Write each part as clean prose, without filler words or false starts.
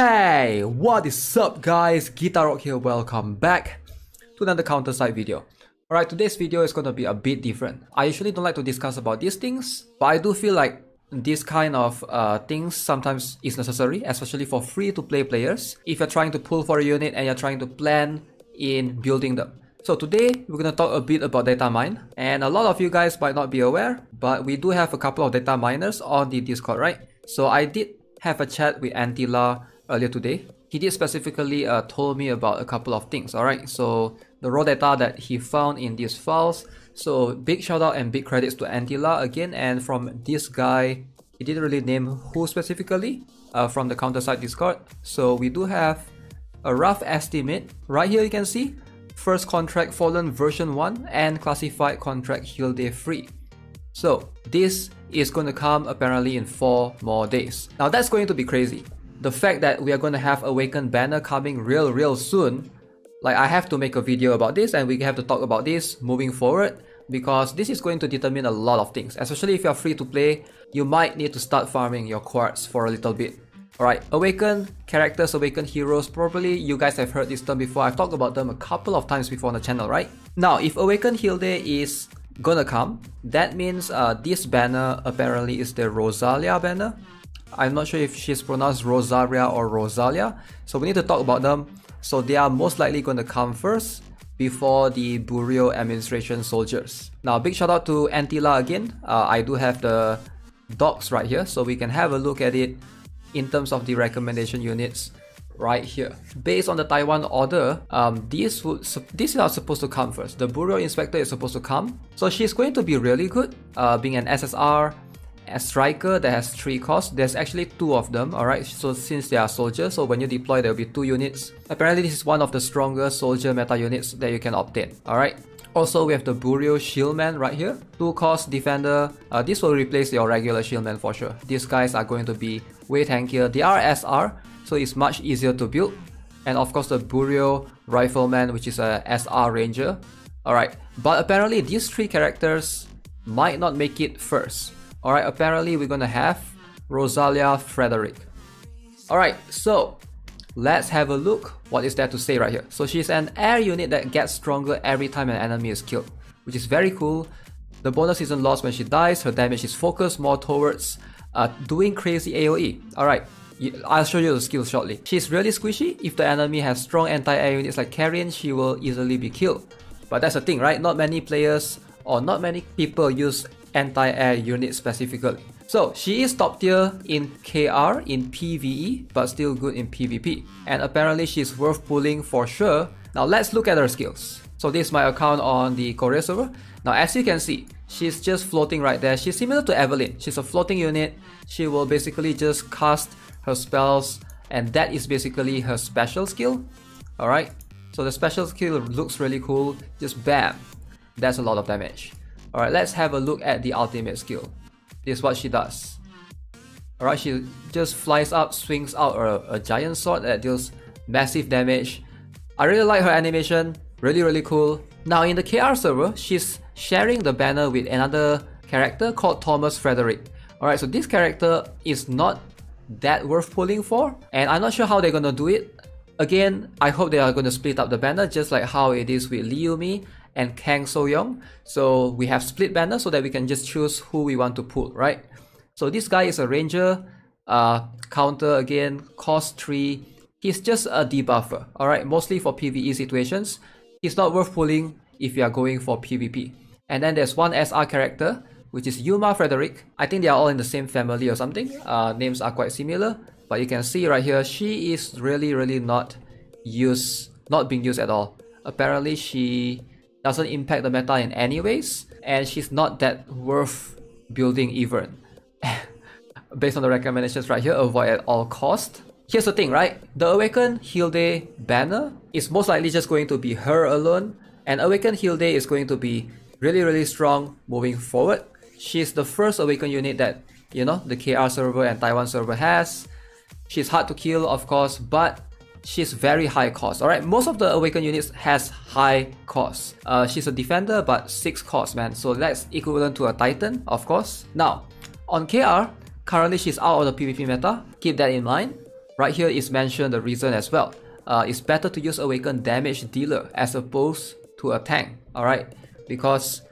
Hey, what is up guys? GuitarRock here, welcome back to another counter side video. Alright, today's video is going to be a bit different. I usually don't like to discuss about these things, but I do feel like this kind of things sometimes is necessary, especially for free-to-play players, if you're trying to pull for a unit and you're trying to plan in building them. So today, we're going to talk a bit about data mine, and a lot of you guys might not be aware, but we do have a couple of data miners on the Discord, right? So I did have a chat with Antila earlier today. He did specifically told me about a couple of things, alright? So the raw data that he found in these files. So big shout out and big credits to Antila again, and from this guy, he didn't really name who specifically from the counter side Discord. So we do have a rough estimate. Right here you can see first contract Fallen version 1 and classified contract Hilde free. So this is going to come apparently in 4 more days. Now that's going to be crazy. The fact that we are going to have Awakened banner coming real soon, like I have to make a video about this and we have to talk about this moving forward, because this is going to determine a lot of things. Especially if you're free to play, you might need to start farming your quartz for a little bit. Alright, Awakened characters, Awakened heroes, probably you guys have heard this term before. I've talked about them a couple of times before on the channel, right? Now, if Awakened Hilde is gonna come, that means this banner apparently is the Rosalia banner. I'm not sure if she's pronounced Rosaria or Rosalia, so we need to talk about them. So they are most likely going to come first before the Bureau administration soldiers. Now big shout out to Antila again. I do have the docs right here, so we can have a look at it in terms of the recommendation units right here. Based on the Taiwan order, these are supposed to come first. The Bureau Inspector is supposed to come, so she's going to be really good, being an SSR, a striker that has 3 costs. There's actually 2 of them, alright, so since they are soldiers, so when you deploy there will be 2 units. Apparently this is one of the strongest soldier meta units that you can obtain, alright. Also we have the Bureau Shieldman right here, 2 cost defender. This will replace your regular Shieldman for sure. These guys are going to be way tankier. They are SR, so it's much easier to build. And of course the Bureau Rifleman, which is a SR Ranger. Alright, but apparently these 3 characters might not make it first. Alright, apparently we're gonna have Rosalia Frederick. Alright, so let's have a look what is there to say right here. So she's an air unit that gets stronger every time an enemy is killed, which is very cool. The bonus isn't lost when she dies. Her damage is focused more towards doing crazy AoE. Alright, I'll show you the skills shortly. She's really squishy. If the enemy has strong anti-air units like Carrion, she will easily be killed. But that's the thing, right? Not many players or not many people use anti-air unit specifically. So she is top tier in KR in PvE, but still good in PvP. And apparently she's worth pulling for sure. Now let's look at her skills. So this is my account on the Korea server. Now as you can see, she's just floating right there. She's similar to Evelyn. She's a floating unit. She will basically just cast her spells, and that is basically her special skill. Alright, so the special skill looks really cool. Just bam, that's a lot of damage. Alright, let's have a look at the ultimate skill. This is what she does. Alright, she just flies up, swings out a giant sword that deals massive damage. I really like her animation, really cool. Now in the KR server, she's sharing the banner with another character called Thomas Frederick. Alright, so this character is not that worth pulling for, and I'm not sure how they're gonna do it. Again, I hope they are gonna split up the banner just like how it is with Liu Mi and Kang So-young. So we have split banner so that we can just choose who we want to pull, right? So this guy is a ranger, counter again, cost 3. He's just a debuffer, alright, mostly for PvE situations. He's not worth pulling if you are going for PvP. And then there's one SR character, which is Yuma Frederick. I think they are all in the same family or something. Names are quite similar, but you can see right here, she is really not being used at all. Apparently she doesn't impact the meta in any ways, and she's not that worth building even. Based on the recommendations right here, avoid at all cost. Here's the thing, right? The Awakened Hilde banner is most likely just going to be her alone, and Awakened Hilde is going to be really strong moving forward. She's the first Awakened unit that, you know, the KR server and Taiwan server has. She's hard to kill, of course, but she's very high cost. Alright, most of the Awakened units has high cost. She's a defender, but 6 cost, man. So that's equivalent to a Titan, of course. Now, on KR, currently she's out of the PvP meta. Keep that in mind. right here is mentioned the reason as well. It's better to use Awakened Damage Dealer as opposed to a tank, alright? Because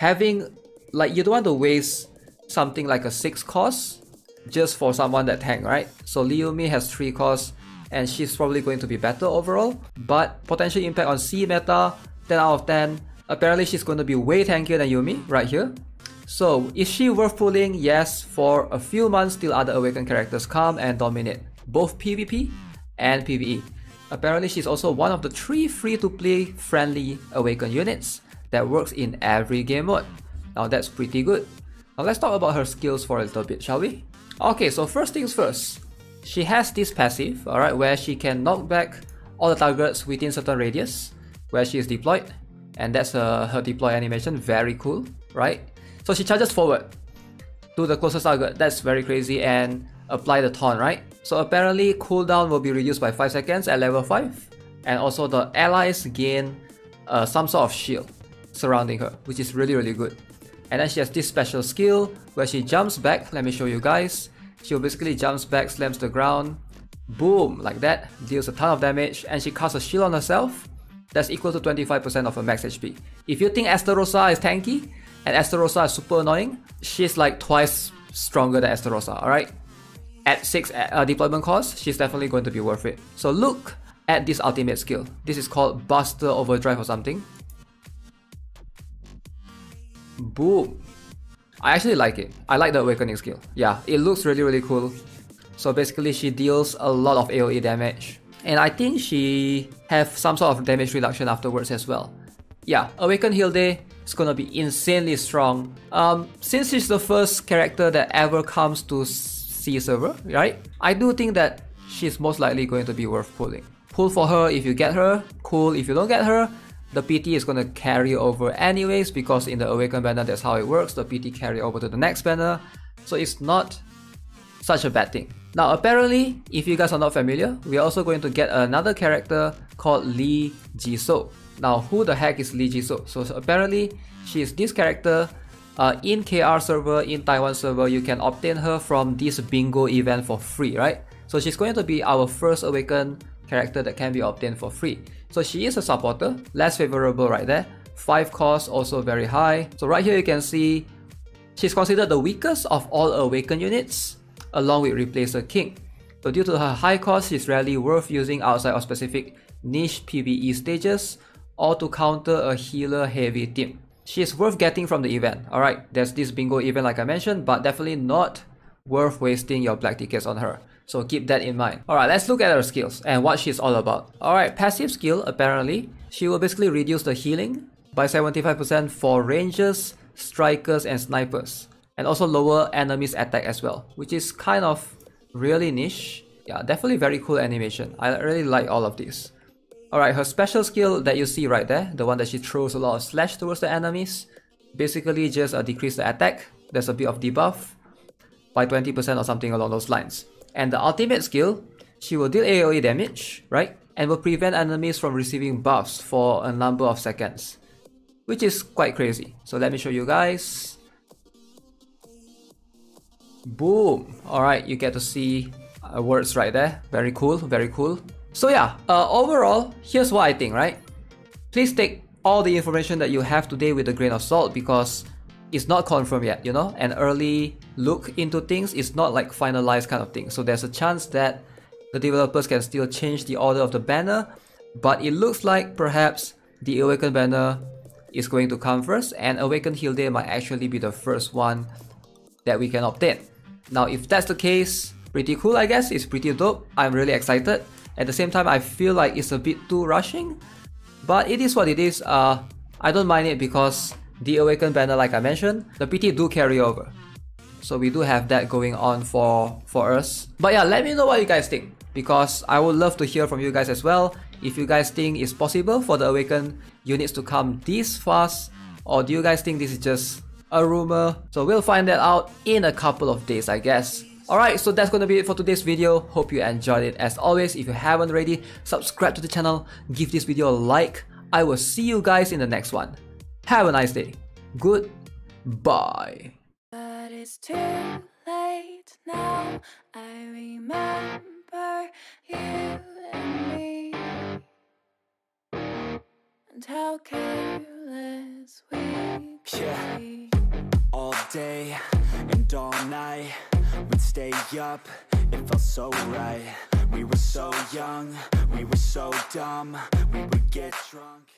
having, like, you don't want to waste something like a 6 cost just for someone that tank, right? So Liumi has 3 costs and she's probably going to be better overall, but potential impact on C meta, 10 out of 10. Apparently she's going to be way tankier than Yumi right here. So is she worth pulling? Yes, for a few months till other Awakened characters come and dominate both PvP and PvE. Apparently she's also one of the 3 free-to-play friendly Awakened units that works in every game mode. Now that's pretty good. Now let's talk about her skills for a little bit, shall we? Okay, so first things first. She has this passive, alright, where she can knock back all the targets within certain radius where she is deployed. And that's her deploy animation, very cool, right? So she charges forward to the closest target, that's very crazy, and apply the taunt, right? So apparently cooldown will be reduced by 5 seconds at level 5. And also the allies gain some sort of shield surrounding her, which is really good. And then she has this special skill where she jumps back. Let me show you guys. She basically jumps back, slams the ground, boom, like that, deals a ton of damage, and she casts a shield on herself that's equal to 25% of her max HP. If you think Estarossa is tanky and Estarossa is super annoying, she's like twice stronger than Estarossa, alright? At 6 deployment cost, she's definitely going to be worth it. So look at this ultimate skill. This is called Buster Overdrive or something. Boom. I actually like it. I like the awakening skill. Yeah, it looks really cool. So basically she deals a lot of AoE damage. And I think she have some sort of damage reduction afterwards as well. Yeah, Awakened Hilde is gonna be insanely strong. Since she's the first character that ever comes to C server, right? I do think that she's most likely going to be worth pulling. Pull for her if you get her, cool if you don't get her. The PT is going to carry over anyways, because in the Awakened banner that's how it works, the PT carry over to the next banner, so it's not such a bad thing. Now apparently, if you guys are not familiar, we are also going to get another character called Lee Jisoo. Now who the heck is Lee Jisoo? So apparently, she is this character in KR server, in Taiwan server, you can obtain her from this bingo event for free, right? So she's going to be our first Awakened character that can be obtained for free. So she is a supporter, less favorable right there. 5 cost, also very high. So right here you can see she's considered the weakest of all Awakened units, along with Replacer King. So due to her high cost, she's rarely worth using outside of specific niche PvE stages or to counter a healer heavy team. She is worth getting from the event, alright? There's this bingo event like I mentioned, but definitely not worth wasting your black tickets on her. So keep that in mind. Alright, let's look at her skills and what she's all about. Alright, passive skill, apparently, she will basically reduce the healing by 75% for rangers, strikers, and snipers. And also lower enemies' attack as well, which is kind of really niche. Yeah, definitely very cool animation. I really like all of this. Alright, her special skill that you see right there, the one that she throws a lot of slash towards the enemies, basically just decrease the attack. There's a bit of debuff by 20% or something along those lines. And the ultimate skill, she will deal AoE damage, right? And will prevent enemies from receiving buffs for a number of seconds, which is quite crazy. So let me show you guys. Boom! Alright, you get to see words right there. Very cool, very cool. So yeah, overall, here's what I think, right? Please take all the information that you have today with a grain of salt, because it's not confirmed yet, you know? An early look into things is not like finalized kind of thing. So there's a chance that the developers can still change the order of the banner, but it looks like perhaps the Awakened banner is going to come first, and Awakened Hilde might actually be the first one that we can obtain. Now if that's the case, pretty cool I guess, it's pretty dope, I'm really excited. At the same time, I feel like it's a bit too rushing, but it is what it is. I don't mind it because the Awakened banner, like I mentioned, the PT do carry over. So we do have that going on for us. But yeah, let me know what you guys think, because I would love to hear from you guys as well. If you guys think it's possible for the Awakened units to come this fast, or do you guys think this is just a rumor? So we'll find that out in a couple of days, I guess. Alright, so that's gonna be it for today's video. Hope you enjoyed it. As always, if you haven't already, subscribe to the channel, give this video a like. I will see you guys in the next one. Have a nice day. Goodbye. But it's too late now. I remember you and me, and how careless we be. All day and all night, we'd stay up, it felt so right. We were so young, we were so dumb, we would get drunk.